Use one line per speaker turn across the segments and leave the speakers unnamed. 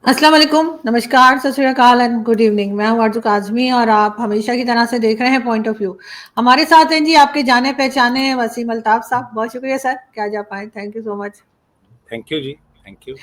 السلام علیکم، نمشکار، ست شری اکال اینڈ گڈ ایوننگ۔ میں ہوں ارجو کاظمی اور آپ ہمیشہ کی طرح سے دیکھ رہے ہیں پوائنٹ آف ویو۔ ہمارے ساتھ ہیں جی آپ کے جانے پہچانے وسیم الطاف صاحب، بہت شکریہ سر کہ آج آپ آئیں، thank you so much.
Thank you جی، تھینک یو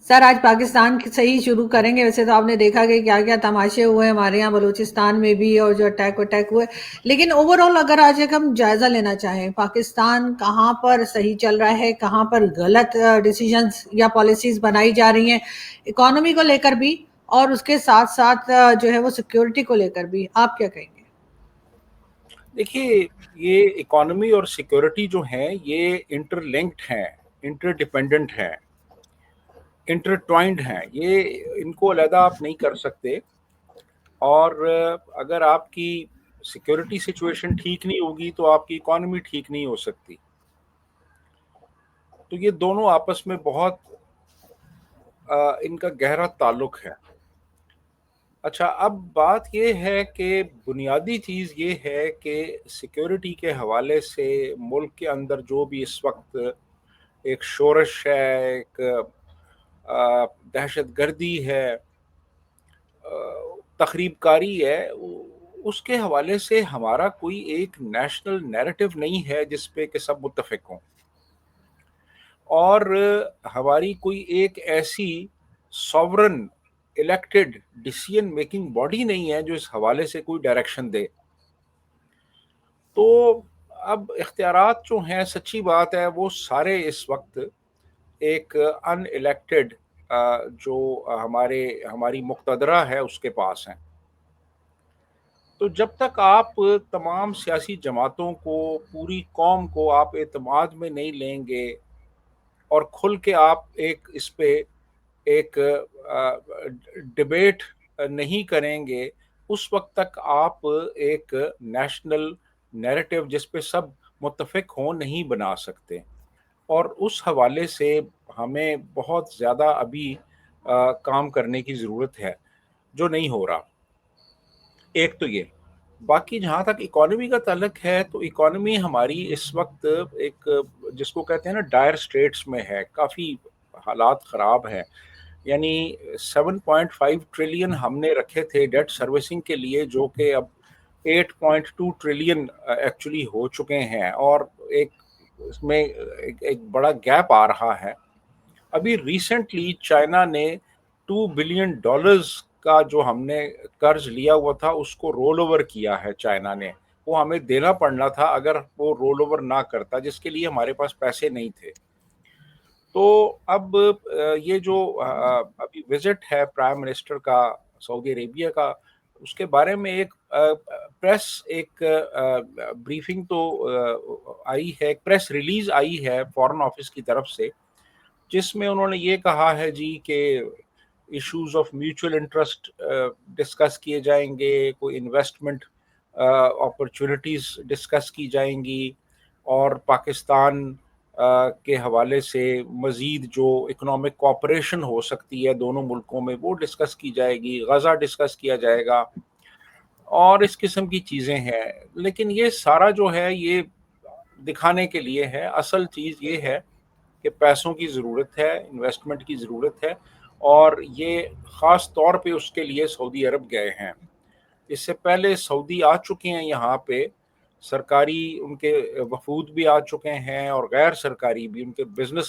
سر آج پاکستان سے ہی شروع کریں گے۔ ویسے تو آپ نے دیکھا کہ کیا کیا تماشے ہوئے ہمارے یہاں بلوچستان میں بھی، اور جو اٹیک ہوئے، لیکن اوور آل اگر آج ایک ہم جائزہ لینا چاہیں پاکستان کہاں پر صحیح چل رہا ہے، کہاں پر غلط ڈیسیجنز یا پالیسیز بنائی جا رہی ہیں اکانومی کو لے کر بھی، اور اس کے ساتھ ساتھ جو ہے وہ سیکیورٹی کو لے کر بھی، آپ کیا کہیں گے؟
دیکھیے، یہ اکانومی اور سیکورٹی جو ہیں یہ انٹر لنکڈ ہیں، انٹر ڈیپینڈنٹ ہیں، انٹرٹوائنڈ ہیں، یہ ان کو علیحدہ آپ نہیں کر سکتے۔ اور اگر آپ کی سیکورٹی سچویشن ٹھیک نہیں ہوگی تو آپ کی اکانومی ٹھیک نہیں ہو سکتی۔ تو یہ دونوں آپس میں بہت ان کا گہرا تعلق ہے۔ اچھا، اب بات یہ ہے کہ بنیادی چیز یہ ہے کہ سیکیورٹی کے حوالے سے ملک کے اندر جو بھی اس وقت ایک شورش ہے، ایک دہشت گردی ہے، تخریب کاری ہے، اس کے حوالے سے ہمارا کوئی ایک نیشنل نیریٹو نہیں ہے جس پہ کہ سب متفق ہوں، اور ہماری کوئی ایک ایسی sovereign elected decision making body نہیں ہے جو اس حوالے سے کوئی ڈائریکشن دے۔ تو اب اختیارات جو ہیں، سچی بات ہے، وہ سارے اس وقت ایک ان الیکٹڈ جو ہماری مقتدرہ ہے اس کے پاس ہیں۔ تو جب تک آپ تمام سیاسی جماعتوں کو، پوری قوم کو آپ اعتماد میں نہیں لیں گے اور کھل کے آپ اس پہ ایک ڈبیٹ نہیں کریں گے، اس وقت تک آپ ایک نیشنل نیریٹو جس پہ سب متفق ہوں نہیں بنا سکتے۔ اور اس حوالے سے ہمیں بہت زیادہ ابھی کام کرنے کی ضرورت ہے، جو نہیں ہو رہا۔ ایک تو یہ، باقی جہاں تک اکانومی کا تعلق ہے تو اکانومی ہماری اس وقت ایک جس کو کہتے ہیں نا ڈائر اسٹریٹس میں ہے، کافی حالات خراب ہیں۔ یعنی 7.5 ٹریلین ہم نے رکھے تھے ڈیٹ سروسنگ کے لیے، جو کہ اب 8.2 ٹریلین ایکچولی ہو چکے ہیں، اور اس میں ایک بڑا گیپ آ رہا ہے۔ ابھی ریسنٹلی چائنا نے $2 بلین کا جو ہم نے قرض لیا ہوا تھا اس کو رول اوور کیا ہے چائنا نے۔ وہ ہمیں دینا پڑنا تھا اگر وہ رول اوور نہ کرتا، جس کے لیے ہمارے پاس پیسے نہیں تھے۔ تو اب یہ جو ابھی وزٹ ہے پرائم منسٹر کا سعودی عربیہ کا، اس کے بارے میں ایک پریس ایک بریفنگ تو آئی ہے، ایک پریس ریلیز آئی ہے فارن آفس کی طرف سے، جس میں انہوں نے یہ کہا ہے جی کہ issues of mutual interest discuss کیے جائیں گے، کوئی انویسٹمنٹ اپرچونٹیز ڈسکس کی جائیں گی، اور پاکستان کے حوالے سے مزید جو اکنامک کوآپریشن ہو سکتی ہے دونوں ملکوں میں وہ ڈسکس کی جائے گی، غزہ ڈسکس کیا جائے گا، اور اس قسم کی چیزیں ہیں۔ لیکن یہ سارا جو ہے یہ دکھانے کے لیے ہے، اصل چیز یہ ہے کہ پیسوں کی ضرورت ہے، انویسٹمنٹ کی ضرورت ہے، اور یہ خاص طور پہ اس کے لیے سعودی عرب گئے ہیں۔ اس سے پہلے سعودی آ چکے ہیں یہاں پہ، سرکاری ان کے وفود بھی آ چکے ہیں اور غیر سرکاری بھی، ان کے بزنس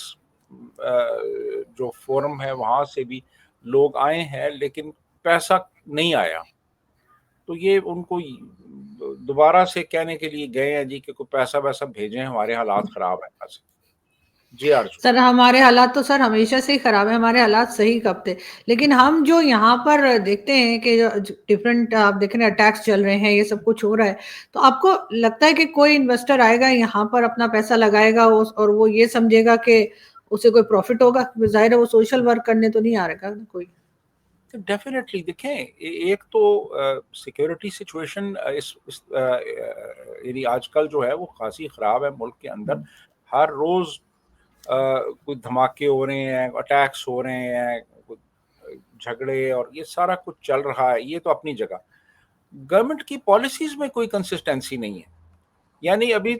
جو فورم ہے وہاں سے بھی لوگ آئے ہیں، لیکن پیسہ نہیں آیا۔ تو یہ ان کو دوبارہ سے کہنے کے لیے گئے ہیں جی کہ کوئی پیسہ ویسا بھیجیں، ہمارے حالات خراب ہیں۔ بس جی آرزو۔
سر ہمارے حالات تو سر ہمیشہ سے ہی خراب ہیں، ہمارے حالات صحیح کب تھے؟ لیکن ہم جو یہاں پر دیکھتے ہیں کہ ڈفرینٹ آپ دیکھ رہے ہیں اٹیکس چل رہے ہیں، یہ سب کچھ ہو رہا ہے، تو آپ کو لگتا ہے کہ کوئی انویسٹر آئے گا یہاں پر اپنا پیسہ لگائے گا اور وہ یہ سمجھے گا کہ اسے کوئی پروفٹ ہوگا؟ ظاہر ہے وہ سوشل ورک کرنے تو نہیں آ رہا گا کوئی۔
ڈیفینیٹلی دیکھیں، ایک تو سیکیورٹی سچویشن یعنی آج کل جو ہے وہ خاصی خراب ہے ملک کے اندر۔ ہر روز کوئی دھماکے ہو رہے ہیں، اٹیکس ہو رہے ہیں، جھگڑے، اور یہ سارا کچھ چل رہا ہے۔ یہ تو اپنی جگہ گورنمنٹ کی پالیسیز میں کوئی کنسسٹنسی نہیں ہے۔ یعنی ابھی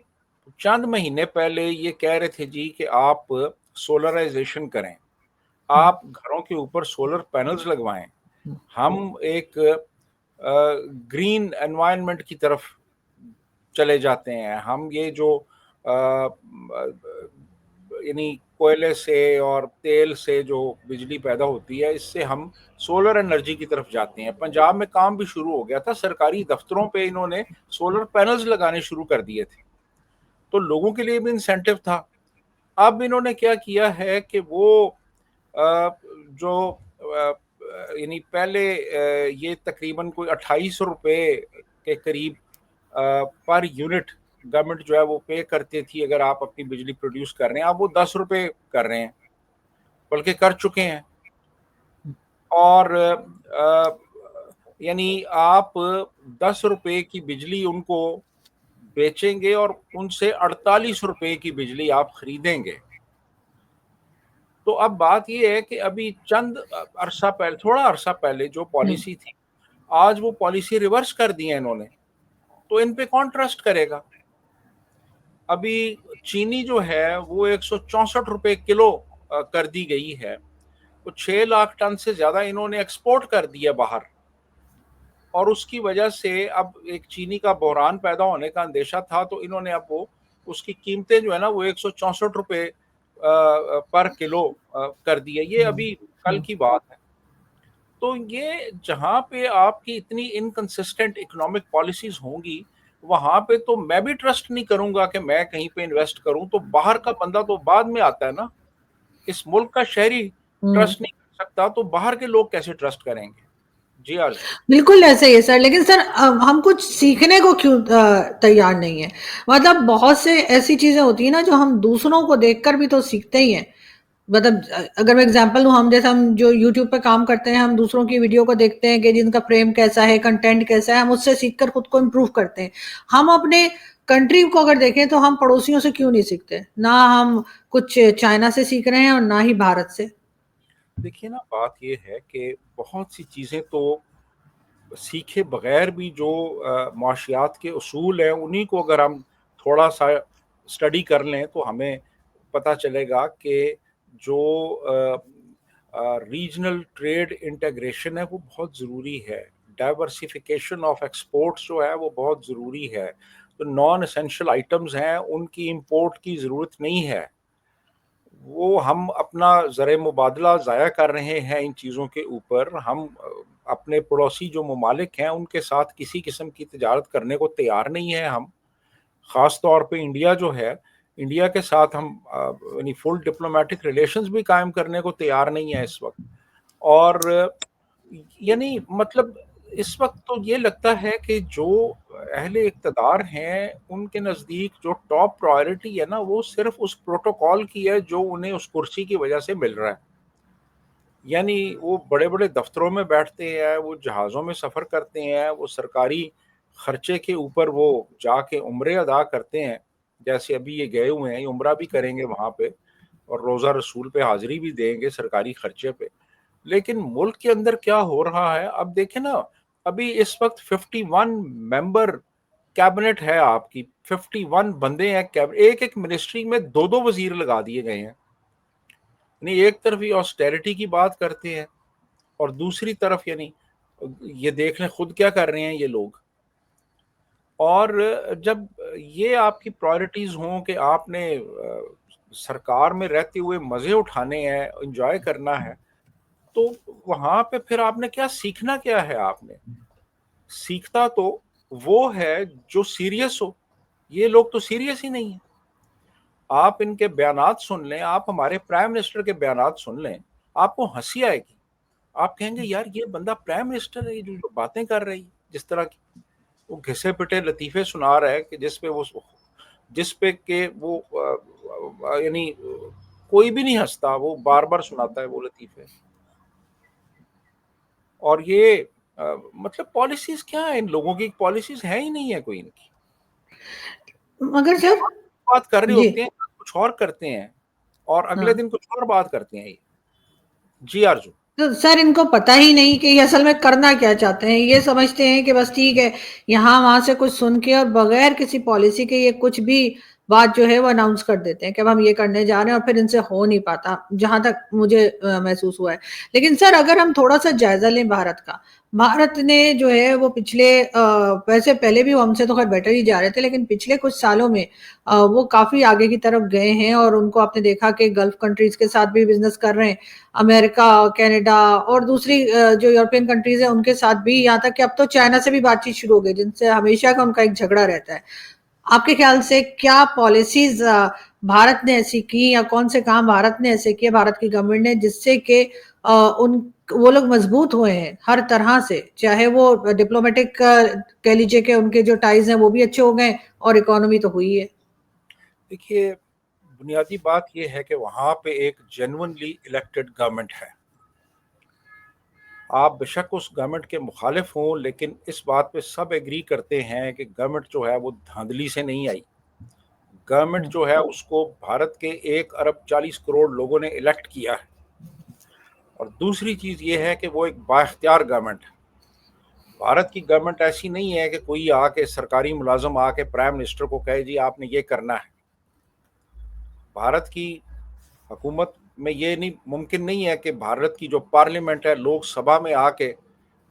چند مہینے پہلے یہ کہہ رہے تھے جی کہ آپ سولرائزیشن کریں، آپ گھروں کے اوپر سولر پینلز لگوائیں, ہم ایک گرین انوائرمنٹ کی طرف چلے جاتے ہیں. ہم یہ جو یعنی کوئلے سے اور تیل سے جو بجلی پیدا ہوتی ہے, اس سے ہم سولر انرجی کی طرف جاتے ہیں. پنجاب میں کام بھی شروع ہو گیا تھا, سرکاری دفتروں پہ انہوں نے سولر پینلز لگانے شروع کر دیے تھے, تو لوگوں کے لیے بھی انسینٹو تھا. اب انہوں نے کیا کیا ہے کہ وہ جو یعنی پہلے یہ تقریباً کوئی 2800 روپے کے قریب پر یونٹ گورنمنٹ جو ہے وہ پے کرتی تھی اگر آپ اپنی بجلی پروڈیوس کر رہے ہیں, اب وہ 10 روپے کر رہے ہیں, بلکہ کر چکے ہیں. اور یعنی آپ 10 روپے کی بجلی ان کو بیچیں گے اور ان سے 48 روپے کی بجلی آپ خریدیں گے. تو اب بات یہ ہے کہ ابھی چند عرصہ پہلے, تھوڑا عرصہ پہلے جو پالیسی تھی, آج وہ پالیسی ریورس کر دی ہے انہوں نے, تو ان پہ کون ٹرسٹ کرے گا؟ ابھی چینی جو ہے وہ 164 روپے کلو کر دی گئی ہے, وہ 6 لاکھ ٹن سے زیادہ انہوں نے ایکسپورٹ کر دیا باہر, اور اس کی وجہ سے اب ایک چینی کا بحران پیدا ہونے کا اندیشہ تھا, تو انہوں نے اب وہ اس کی قیمتیں جو ہے نا وہ 164 روپے پر کلو کر دی ہے. یہ ابھی کل کی بات ہے. تو یہ جہاں پہ آپ کی اتنی انکنسسٹنٹ اکنامک پالیسیز ہوں گی, وہاں پہ تو میں بھی ٹرسٹ نہیں کروں گا کہ میں کہیں پہ انویسٹ کروں. تو باہر کا بندہ تو بعد میں آتا ہے نا, اس ملک کا شہری ٹرسٹ نہیں کر سکتا, تو باہر کے لوگ کیسے ٹرسٹ کریں گے؟ جی آرزو.
بالکل ایسا ہی ہے سر, لیکن سر ہم کچھ سیکھنے کو کیوں تیار نہیں ہیں؟ مطلب بہت سے ایسی چیزیں ہوتی ہیں نا جو ہم دوسروں کو دیکھ کر بھی تو سیکھتے ہی ہیں. مطلب اگر میں اگزامپل دوں, ہم جیسے ہم جو یوٹیوب پہ کام کرتے ہیں, ہم دوسروں کی ویڈیو کو دیکھتے ہیں کہ جن کا فریم کیسا ہے, کنٹینٹ کیسا ہے, ہم اس سے سیکھ کر خود کو امپروو کرتے ہیں. ہم اپنے کنٹری کو اگر دیکھیں تو ہم پڑوسیوں سے کیوں نہیں سیکھتے؟ نہ ہم کچھ چائنا سے سیکھ رہے ہیں اور نہ ہی بھارت سے.
دیکھیے نا, بات یہ ہے کہ بہت سی چیزیں تو سیکھے بغیر بھی جو معاشیات کے اصول ہیں انہی کو اگر ہم تھوڑا سا اسٹڈی کر لیں تو ہمیں پتہ چلے گا کہ جو ریجنل ٹریڈ انٹیگریشن ہے وہ بہت ضروری ہے. ڈائیورسیفیکیشن آف ایکسپورٹس جو ہے وہ بہت ضروری ہے. تو نان اسینشل آئٹمز ہیں ان کی امپورٹ کی ضرورت نہیں ہے. وہ ہم اپنا زر مبادلہ ضائع کر رہے ہیں ان چیزوں کے اوپر. ہم اپنے پڑوسی جو ممالک ہیں ان کے ساتھ کسی قسم کی تجارت کرنے کو تیار نہیں ہے. ہم خاص طور پہ انڈیا جو ہے, انڈیا کے ساتھ ہم یعنی فل ڈپلومیٹک ریلیشنز بھی قائم کرنے کو تیار نہیں ہے اس وقت. اور یعنی مطلب اس وقت تو یہ لگتا ہے کہ جو اہل اقتدار ہیں ان کے نزدیک جو ٹاپ پرائرٹی ہے نا وہ صرف اس پروٹوکول کی ہے جو انہیں اس کرسی کی وجہ سے مل رہا ہے. یعنی وہ بڑے بڑے دفتروں میں بیٹھتے ہیں, وہ جہازوں میں سفر کرتے ہیں, وہ سرکاری خرچے کے اوپر وہ جا کے عمرے ادا کرتے ہیں, جیسے ابھی یہ گئے ہوئے ہیں, یہ عمرہ بھی کریں گے وہاں پہ اور روزہ رسول پہ حاضری بھی دیں گے سرکاری خرچے پہ. لیکن ملک کے اندر کیا ہو رہا ہے اب دیکھیں نا, ابھی اس وقت 51 ممبر کیبنٹ ہے آپ کی, 51 بندے ہیں, ایک ایک منسٹری میں 2 وزیر لگا دیے گئے ہیں. یعنی ایک طرف یہ آسٹیرٹی کی بات کرتے ہیں اور دوسری طرف یعنی یہ دیکھ لیں خود کیا کر رہے ہیں یہ لوگ. اور جب یہ آپ کی پرائرٹیز ہوں کہ آپ نے سرکار میں رہتے ہوئے مزے اٹھانے ہیں, انجوائے کرنا ہے, تو وہاں پہ پھر آپ نے کیا سیکھنا کیا ہے؟ آپ نے سیکھتا تو وہ ہے جو سیریس ہو. یہ لوگ تو سیریس ہی نہیں ہیں. آپ ان کے بیانات سن لیں, آپ ہمارے پرائم منسٹر کے بیانات سن لیں, آپ کو ہنسی آئے گی. آپ کہیں گے یار یہ بندہ پرائم منسٹر ہے, جو باتیں کر رہی, جس طرح کی وہ گھسے پٹے لطیفے سنا رہا ہے کہ جس پہ کہ وہ یعنی کوئی بھی نہیں ہنستا, وہ بار بار سناتا ہے وہ لطیفے. اور یہ مطلب پالیسیز کیا ہیں ان لوگوں کی؟ پالیسیز ہے ہی نہیں ہے کوئی ان کی.
مگر سر
بات کر رہے
جی
ہوتے ہیں کچھ اور کرتے ہیں اور اگلے دن کچھ اور بات کرتے ہیں. جی آرزو.
تو سر ان کو پتہ ہی نہیں کہ یہ اصل میں کرنا کیا چاہتے ہیں. یہ سمجھتے ہیں کہ بس ٹھیک ہے, یہاں وہاں سے کچھ سن کے اور بغیر کسی پالیسی کے یہ کچھ بھی بات جو ہے وہ اناؤنس کر دیتے ہیں کہ اب ہم یہ کرنے جا رہے ہیں، اور پھر ان سے ہو نہیں پاتا، جہاں تک مجھے محسوس ہوا ہے۔ لیکن سر اگر ہم تھوڑا سا جائزہ لیں بھارت کا، بھارت نے جو ہے وہ پچھلے ویسے پہلے بھی وہ ہم سے تو خیر بیٹر ہی جا رہے تھے، لیکن پچھلے کچھ سالوں میں وہ کافی آگے کی طرف گئے ہیں، اور ان کو آپ نے دیکھا کہ گلف کنٹریز کے ساتھ بھی بزنس کر رہے ہیں، امریکہ، کینیڈا اور دوسری جو یورپین کنٹریز ہیں ان کے ساتھ بھی، یہاں تک کہ اب تو چائنا سے بھی بات چیت شروع ہو گئی، جن سے ہمیشہ کا ان کا ایک جھگڑا رہتا ہے۔ آپ کے خیال سے کیا پالیسیز بھارت نے ایسی کی، یا کون سے کام بھارت نے ایسے کیے، بھارت کی گورنمنٹ نے، جس سے کہ ان وہ لوگ مضبوط ہوئے ہیں ہر طرح سے، چاہے وہ ڈپلومیٹک کہہ لیجیے کہ ان کے جو ٹائز ہیں وہ بھی اچھے ہو گئے، اور اکانومی تو ہوئی ہے؟
دیکھیے، بنیادی بات یہ ہے کہ وہاں پہ ایک جینونلی الیکٹڈ گورنمنٹ ہے۔ آپ بے شک اس گورنمنٹ کے مخالف ہوں، لیکن اس بات پہ سب ایگری کرتے ہیں کہ گورنمنٹ جو ہے وہ دھاندلی سے نہیں آئی۔ گورنمنٹ جو ہے اس کو بھارت کے 1 ارب 40 کروڑ لوگوں نے الیکٹ کیا ہے، اور دوسری چیز یہ ہے کہ وہ ایک با اختیار گورنمنٹ ہے۔ بھارت کی گورنمنٹ ایسی نہیں ہے کہ کوئی آ کے سرکاری ملازم آ کے پرائم منسٹر کو کہے جی آپ نے یہ کرنا ہے۔ بھارت کی حکومت میں یہ نہیں ممکن نہیں ہے کہ بھارت کی جو پارلیمنٹ ہے، لوک سبھا میں آ کے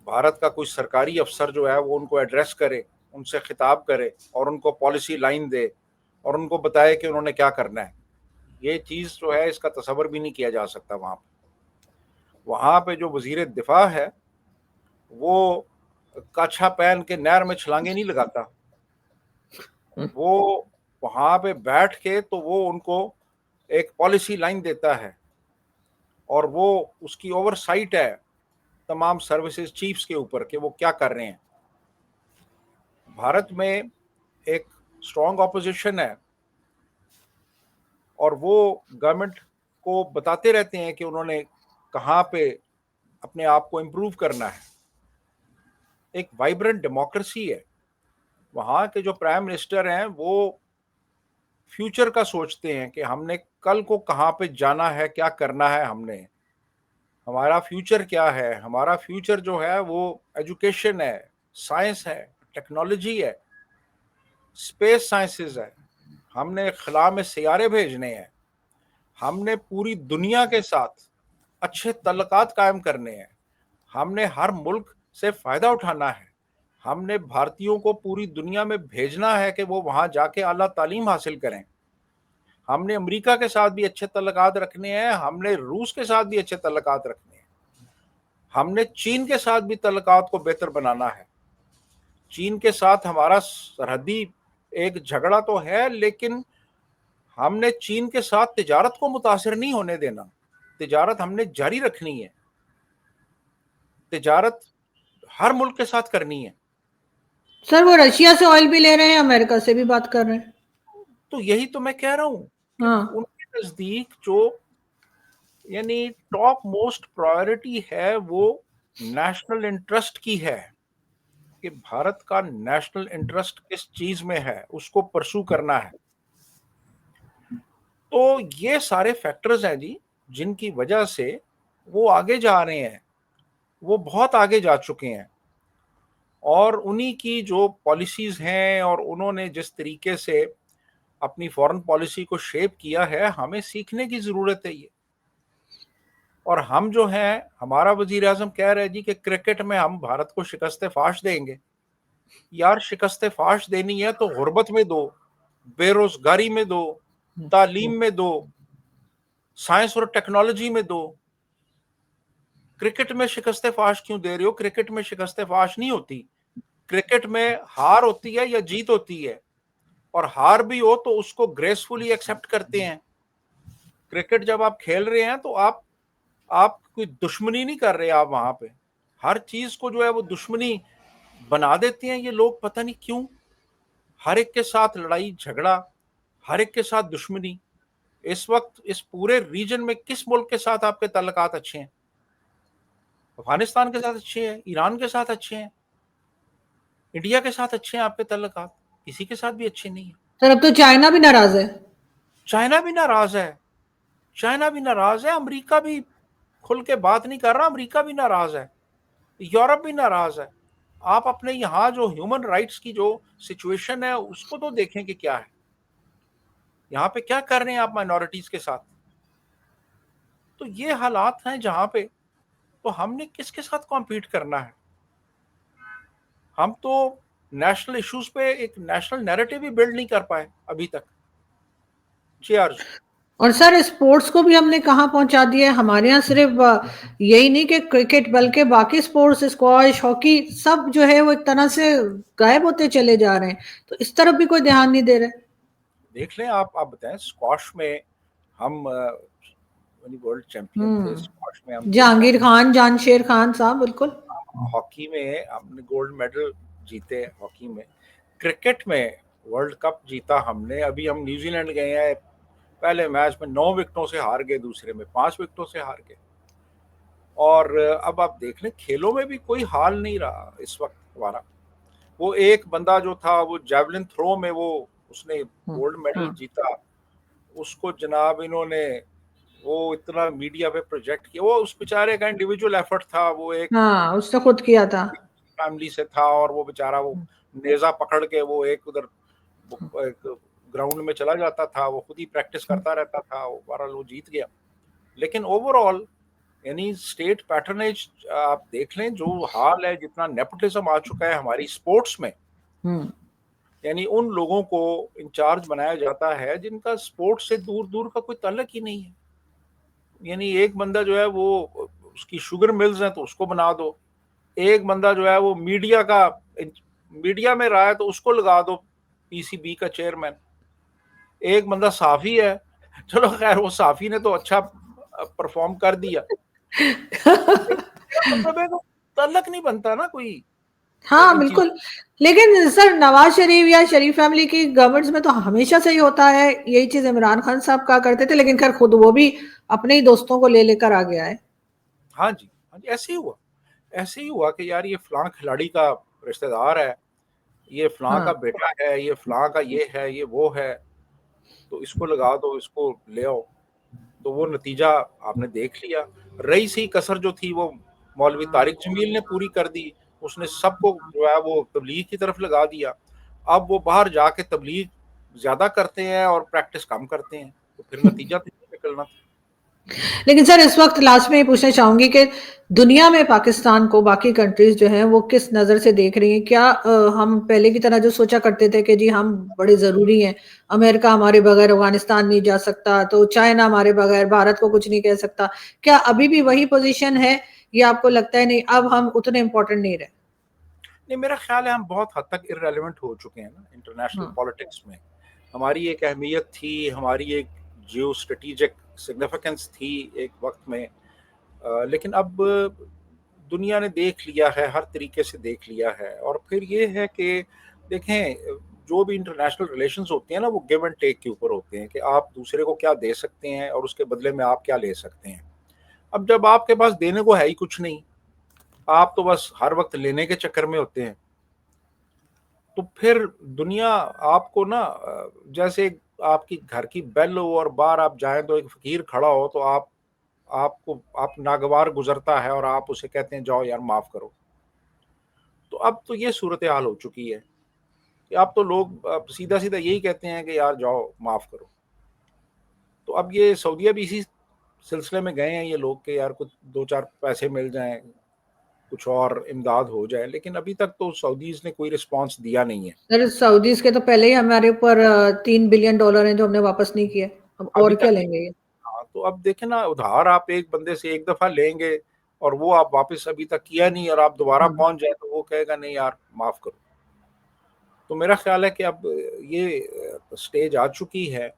بھارت کا کوئی سرکاری افسر جو ہے وہ ان کو ایڈریس کرے، ان سے خطاب کرے، اور ان کو پالیسی لائن دے، اور ان کو بتائے کہ انہوں نے کیا کرنا ہے۔ یہ چیز جو ہے اس کا تصور بھی نہیں کیا جا سکتا وہاں پہ جو وزیر دفاع ہے وہ کاچھا پہن کے نہر میں چھلانگیں نہیں لگاتا۔ وہ وہاں پہ بیٹھ کے تو وہ ان کو ایک پالیسی لائن دیتا ہے، اور وہ اس کی اوور سائٹ ہے تمام سروسز چیفز کے اوپر کہ وہ کیا کر رہے ہیں۔ بھارت میں ایک اسٹرانگ اپوزیشن ہے، اور وہ گورنمنٹ کو بتاتے رہتے ہیں کہ انہوں نے کہاں پہ اپنے آپ کو امپروو کرنا ہے۔ ایک وائبرنٹ ڈیموکریسی ہے۔ وہاں کے جو پرائم منسٹر ہیں وہ فیوچر کا سوچتے ہیں کہ ہم نے کل کو کہاں پہ جانا ہے، کیا کرنا ہے، ہمارا فیوچر کیا ہے۔ ہمارا فیوچر جو ہے وہ ایجوکیشن ہے، سائنس ہے، ٹیکنالوجی ہے، اسپیس سائنسز ہے۔ ہم نے خلا میں سیارے بھیجنے ہیں۔ ہم نے پوری دنیا کے ساتھ اچھے تعلقات قائم کرنے ہیں۔ ہم نے ہر ملک سے فائدہ اٹھانا ہے۔ ہم نے بھارتیوں کو پوری دنیا میں بھیجنا ہے کہ وہ وہاں جا کے اعلیٰ تعلیم حاصل کریں۔ ہم نے امریکہ کے ساتھ بھی اچھے تعلقات رکھنے ہیں، ہم نے روس کے ساتھ بھی اچھے تعلقات رکھنے ہیں، ہم نے چین کے ساتھ بھی تعلقات کو بہتر بنانا ہے۔ چین کے ساتھ ہمارا سرحدی ایک جھگڑا تو ہے، لیکن ہم نے چین کے ساتھ تجارت کو متاثر نہیں ہونے دینا۔ تجارت ہم نے جاری رکھنی ہے، تجارت ہر ملک کے ساتھ کرنی ہے۔
سر وہ رشیا سے آئل بھی لے رہے ہیں، امریکہ سے بھی بات کر رہے ہیں۔
تو یہی تو میں کہہ رہا ہوں کہ
ہاں،
ان کے نزدیک جو یعنی ٹاپ موسٹ پرائورٹی ہے وہ نیشنل انٹرسٹ کی ہے، کہ بھارت کا نیشنل انٹرسٹ کس چیز میں ہے، اس کو پرسو کرنا ہے۔ تو یہ سارے فیکٹرز ہیں جی، جن کی وجہ سے وہ آگے جا رہے ہیں، وہ بہت آگے جا چکے ہیں، اور انہی کی جو پالیسیز ہیں اور انہوں نے جس طریقے سے اپنی فورن پالیسی کو شیپ کیا ہے، ہمیں سیکھنے کی ضرورت ہے یہ۔ اور ہم جو ہیں، ہمارا وزیر اعظم کہہ رہے جی کہ کرکٹ میں ہم بھارت کو شکست فاش دیں گے۔ یار شکست فاش دینی ہے تو غربت میں دو، بے روزگاری میں دو، تعلیم میں دو، سائنس اور ٹیکنالوجی میں دو۔ کرکٹ میں شکست فاش کیوں دے رہے ہو؟ کرکٹ میں شکست فاش نہیں ہوتی۔ کرکٹ میں ہار ہوتی ہے یا جیت ہوتی ہے، اور ہار بھی ہو تو اس کو گریسفلی ایکسپٹ کرتے ہیں۔ کرکٹ جب آپ کھیل رہے ہیں تو آپ کوئی دشمنی نہیں کر رہے، آپ وہاں پہ ہر چیز کو جو ہے وہ دشمنی بنا دیتے ہیں یہ لوگ، پتہ نہیں کیوں۔ ہر ایک کے ساتھ لڑائی جھگڑا، ہر ایک کے ساتھ دشمنی۔ اس وقت اس پورے ریجن میں کس ملک کے ساتھ آپ کے تعلقات اچھے ہیں؟ افغانستان کے ساتھ اچھے ہیں، ایران کے ساتھ اچھے ہیں، انڈیا کے ساتھ اچھے ہیں آپ کے تعلقات؟ کسی کے ساتھ بھی اچھے نہیں ہیں۔
سر اب تو چائنا بھی ناراض ہے۔
چائنا بھی ناراض ہے، چائنا بھی ناراض ہے، امریکہ بھی کھل کے بات نہیں کر رہا، امریکہ بھی ناراض ہے، یورپ بھی ناراض ہے۔ آپ اپنے یہاں جو ہیومن رائٹس کی جو سچویشن ہے اس کو تو دیکھیں کہ کیا ہے۔ یہاں پہ کیا کر رہے ہیں آپ مائنورٹیز کے ساتھ؟ تو یہ حالات ہیں جہاں پہ تو ہم نے کس کے ساتھ کمپیٹ کرنا ہے؟ ہم تو نیشنل ایشوز پہ ایک نیشنل نیریٹو ہی بلڈ نہیں کر پائے ابھی تک. جی عرض.
اور سر اسپورٹس کو بھی ہم نے کہاں پہنچا دیا ہے. ہمارے یہاں صرف یہی نہیں کہ کرکٹ بلکہ باقی اسپورٹس اسکواش ہاکی سب جو ہے وہ ایک طرح سے غائب ہوتے چلے جا رہے ہیں. تو اس طرف بھی کوئی دھیان نہیں دے رہے.
دیکھ لیں آپ بتائیں اسکواش میں ہم ورلڈ چیمپئن تھے اسکواش میں. ہم تھے
جہانگیر خان جان شیر خان صاحب بالکل.
ہاکی میں ہم نے گولڈ میڈل جیتے ہاکی میں. کرکٹ میں ورلڈ کپ جیتا ہم نے. ابھی ہم نیوزی لینڈ گئے ہیں, پہلے میچ میں 9 وکٹوں سے ہار گئے, دوسرے میں 5 وکٹوں سے ہار گئے. اور اب آپ دیکھ لیں کھیلوں میں بھی کوئی حال نہیں رہا اس وقت ہمارا. وہ ایک بندہ جو تھا وہ جیولن تھرو میں وہ اس نے گولڈ میڈل جیتا, اس کو جناب انہوں نے وہ اتنا میڈیا پہ پروجیکٹ کیا. وہ اس بیچارے کا انڈیویجول ایفرٹ تھا, وہ ایک
ہاں اس نے خود کیا تھا,
فیملی سے تھا, اور وہ بیچارہ وہ نیزہ پکڑ کے وہ ایک ادھر گراؤنڈ میں چلا جاتا تھا, وہ خود ہی پریکٹس کرتا رہتا تھا. بہرحال وہ جیت گیا. لیکن اوور آل یعنی اسٹیٹ پیٹرنیج آپ دیکھ لیں جو حال ہے, جتنا نیپوٹزم آ چکا ہے ہماری اسپورٹس میں. یعنی ان لوگوں کو انچارج بنایا جاتا ہے جن کا اسپورٹس سے دور دور کا کوئی تعلق ہی نہیں ہے. یعنی ایک بندہ جو ہے وہ اس کی شوگر ملز ہیں تو اس کو بنا دو, ایک بندہ جو ہے وہ میڈیا میں رہا ہے تو اس کو لگا دو پی سی بی کا چیئرمین. ایک بندہ صحافی ہے, چلو خیر وہ صحافی نے تو اچھا پرفارم کر دیا, مطلب ہے تعلق نہیں بنتا نا کوئی
ہاں
ان چیزوں.
بالکل. لیکن سر نواز شریف یا شریف فیملی کی گورنمنٹس میں تو ہمیشہ سے ہی ہوتا ہے یہی چیز. عمران خان صاحب کہا کرتے تھے, لیکن خیر خود وہ بھی اپنے ہی دوستوں کو لے لے کر آ گیا ہے.
ہاں جی ایسے ہی ہوا کہ یار یہ فلاں کھلاڑی کا رشتہ دار ہے, یہ فلاں کا بیٹا ہے, یہ فلاں کا یہ ہے, یہ وہ ہے, تو اس کو لگا دو, اس کو لے آؤ. تو وہ نتیجہ آپ نے دیکھ لیا. رہی سی کسر جو تھی وہ مولوی طارق جمیل نے پوری کر دی. اس نے سب کو جو ہے وہ تبلیغ کی طرف لگا دیا. اب وہ باہر جا کے تبلیغ زیادہ کرتے ہیں اور پریکٹس کم کرتے ہیں, تو پھر نتیجہ تو نکلنا تھا.
لیکن سر اس وقت لاسٹ میں یہ پوچھنا چاہوں گی کہ دنیا میں پاکستان کو باقی کنٹریز جو ہیں وہ کس نظر سے دیکھ رہی ہیں؟ کیا ہم پہلے کی طرح جو سوچا کرتے تھے کہ جی ہم بڑے ضروری ہیں, امریکہ ہمارے بغیر افغانستان نہیں جا سکتا, تو چائنا ہمارے بغیر بھارت کو کچھ نہیں کہہ سکتا, کیا ابھی بھی وہی پوزیشن ہے یا آپ کو لگتا ہے نہیں اب ہم اتنے امپورٹنٹ نہیں رہے؟
نہیں, میرا خیال ہے ہم بہت حد تک ارریلیونٹ ہو چکے ہیں نا انٹرنیشنل پالیٹکس میں. ہماری ایک اہمیت تھی, ہماری ایک جیو اسٹریٹجک سگنیفیکنس تھی ایک وقت میں, لیکن اب دنیا نے دیکھ لیا ہے, ہر طریقے سے دیکھ لیا ہے. اور پھر یہ ہے کہ دیکھیں جو بھی انٹرنیشنل ریلیشنز ہوتے ہیں نا وہ گیو اینڈ ٹیک کے اوپر ہوتے ہیں کہ آپ دوسرے کو کیا دے سکتے ہیں اور اس کے بدلے میں آپ کیا لے سکتے ہیں. اب جب آپ کے پاس دینے کو ہے ہی کچھ نہیں, آپ تو بس ہر وقت لینے کے چکر میں ہوتے ہیں, تو پھر دنیا آپ کو نا جیسے آپ کی گھر کی بیل ہو اور باہر آپ جائیں تو ایک فقیر کھڑا ہو تو آپ ناگوار گزرتا ہے اور آپ اسے کہتے ہیں جاؤ یار معاف کرو. تو اب تو یہ صورتحال ہو چکی ہے کہ اب تو لوگ سیدھا سیدھا یہی کہتے ہیں کہ یار جاؤ معاف کرو. تو اب یہ سعودیہ بھی اسی سلسلے میں گئے ہیں یہ لوگ کہ یار کچھ 2-4 پیسے مل جائیں, کچھ اور امداد ہو جائے, لیکن ابھی تک تو سعودیز نے کوئی رسپانس دیا نہیں ہے.
سر سعودیز کے تو پہلے ہی ہمارے اوپر $3 بلین ہیں جو ہم نے واپس نہیں کیے, اب اور
ابھی
کیا
تک
لیں گے یہ؟
ہاں, تو اب دیکھیں نا ادھار آپ ایک بندے سے ایک دفعہ لیں گے اور وہ آپ واپس ابھی تک کیا نہیں, اور آپ دوبارہ پہنچ جائے تو وہ کہے گا نہیں یار معاف کرو. تو میرا خیال ہے کہ اب یہ سٹیج آ چکی ہے.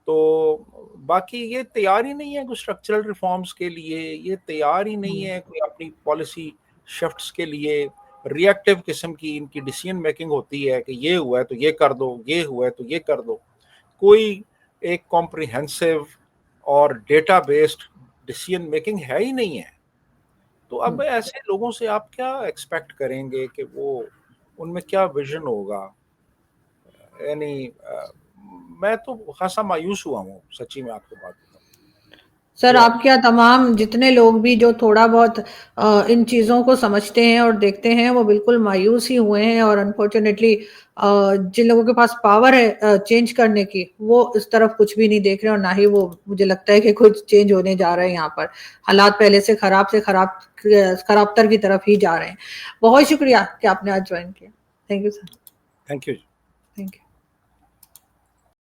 تو باقی یہ تیار ہی نہیں ہے کوئی اسٹرکچرل ریفارمز کے لیے, یہ تیار ہی نہیں ہے کوئی اپنی پالیسی شفٹس کے لیے. ری ایکٹیو قسم کی ان کی ڈیسیژن میکنگ ہوتی ہے کہ یہ ہوا ہے تو یہ کر دو, یہ ہوا ہے تو یہ کر دو. کوئی ایک کمپریہنسو اور ڈیٹا بیسڈ ڈیسیژن میکنگ ہے ہی نہیں ہے. تو اب ایسے لوگوں سے آپ کیا ایکسپیکٹ کریں گے کہ وہ ان میں کیا ویژن ہوگا؟ یعنی میں تو خاصا مایوس ہوا ہوں سچی میں آپ کو بات بتاؤں.
سر آپ کیا تمام جتنے لوگ بھی جو تھوڑا بہت ان چیزوں کو سمجھتے ہیں اور دیکھتے ہیں وہ بالکل مایوس ہی ہوئے ہیں، اور انفارچونیٹلی جن لوگوں کے پاس پاور ہے چینج کرنے کی وہ اس طرف کچھ بھی نہیں دیکھ رہے، اور نہ ہی وہ مجھے لگتا ہے کہ کچھ چینج ہونے جا رہا ہے یہاں پر. حالات پہلے سے خراب تر کی طرف ہی جا رہے ہیں. بہت شکریہ کہ آپ نے آج جوائن کیا. Thank you sir.
Thank you.
Thank you.